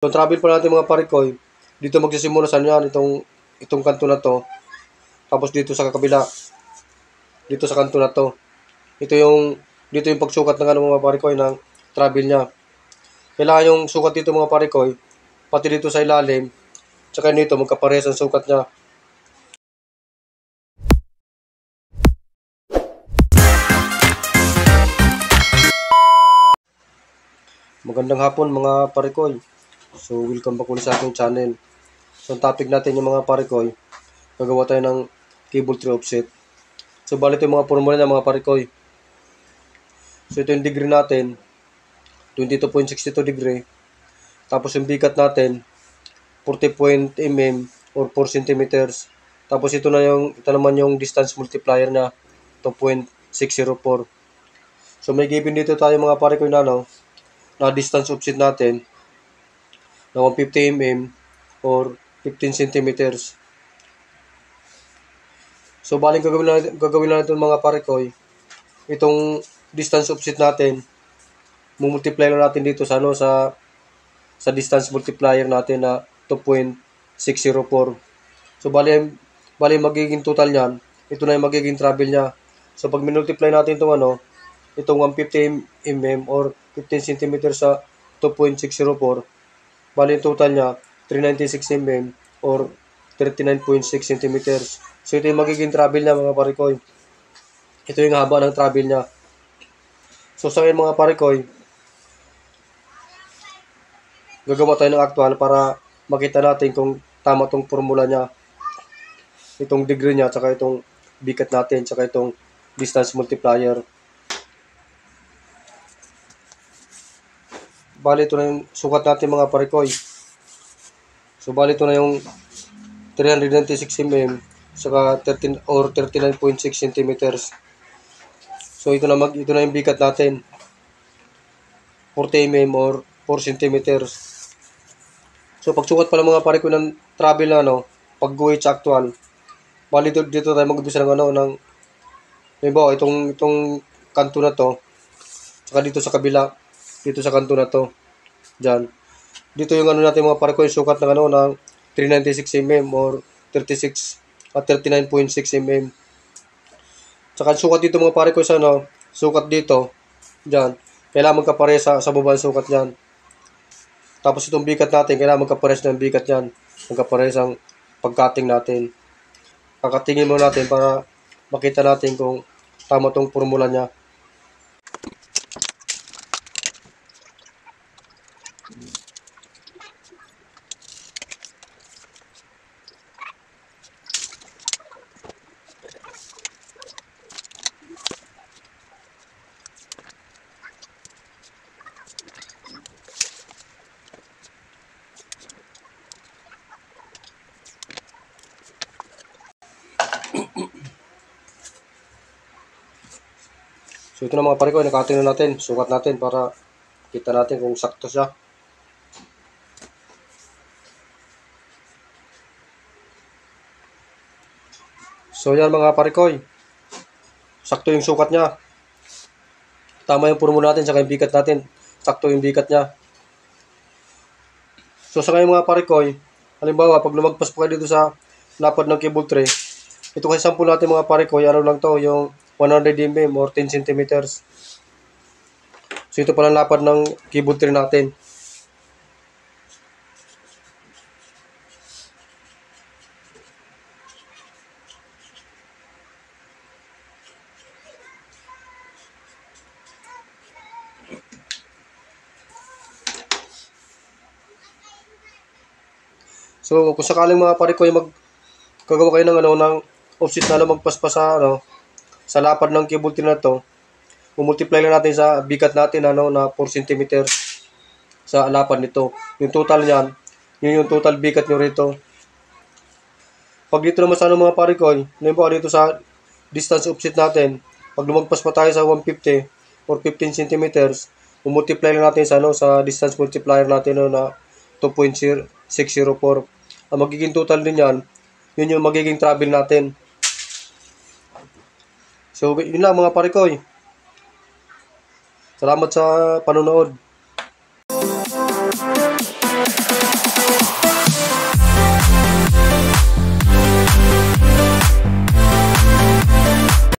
So, travel pa natin mga parikoy. Dito magsisimula sa yan, itong kanto na to. Tapos dito sa kabila, dito sa kanto na to. Dito yung pagsukat ng mga parikoy ng travel niya. Kailangan yung sukat dito mga parikoy, pati dito sa ilalim, tsaka dito magkaparehas ang sukat niya. Magandang hapon mga parikoy. So welcome back ulit sa aking channel. So ang topic natin yung mga parikoy, gagawa tayo ng cable tray offset. So bali ito yung mga formula ng mga parikoy. So ito yung degree natin, 22.62 degree. Tapos yung bigat natin, 40 mm or 4 centimeters. Tapos ito naman yung distance multiplier na 2.604. So may given dito tayo mga parikoy na distance offset natin na 150 mm or 15 centimeters. So baling gagawin natin mga parikoy, itong distance offset natin, mumultiply lang natin dito sa distance multiplier natin na 2.604. So bali magiging total niyan, ito na yung magiging travel niya. So pag minultiply natin itong 150 mm or 15 cm sa 2.604, bali yung total niya 396 mm or 39.6 cm. So ito yung magiging travel niya mga parikoy. Ito yung haba ng travel niya. So sa ngayon mga parikoy, gagawa tayo ng actual para makita natin kung tama tong formula niya. Itong degree niya, tsaka itong bigat natin, tsaka itong distance multiplier. Bali ito na yung sukat natin mga parikoy. So bali ito na yung 396 mm saka 13 or 39.6 centimeters. So ito na yung bigat natin, 40 mm or 4 centimeters. So pagsukat pala mga parikoy ng travel na pag-guhit sa actual, bali dito tayo mag-umpisa ng halimbawa itong kanto na to, saka dito sa kabila, dito sa kanto na to, dyan. Dito yung natin mga parikoy, sukat ng 396 mm or 36 at 39.6 mm. Saka sukat dito mga parikoy sa sukat dito, dyan. Kailangan magkapareha sa baba ang sukat dyan. Tapos itong bigat natin, kailangan magkapares ng bigat yan. Magkapares ang pagkating natin. Kakatingin mo natin para makita natin kung tama tong formula niya. So ito na mga parikoy, nakatingin na natin, sukat natin para kita natin kung sakto siya. So yan mga parikoy, sakto yung sukat niya. Tama yung formula natin, saka yung bigat natin, sakto yung bigat niya. So sa ngayon mga parikoy, halimbawa pag lumagpas po kayo dito sa lapad ng cable tray, ito kasi sample natin mga parikoy, lang to, yung 100 mm or 10 centimeters. So ito pala lapad ng cable tray natin. So kung sakaling mga parikoy gagawa kayo ng offset na lumagpas pa sa lapad ng cable tray na to, multiply lang natin sa bigat natin na 4 cm sa lapad nito. Yung total niyan, yun yung total bigat nyo rito. Pag dito naman sa mga parikoy, halimbawa dito sa distance offset natin, pag lumagpas pa tayo sa 150 or 15 cm, multiply lang natin sa distance multiplier natin na 2.604. Ang magiging total din yan, yun yung magiging travel natin. So yun lang mga parikoy. Salamat sa panonood.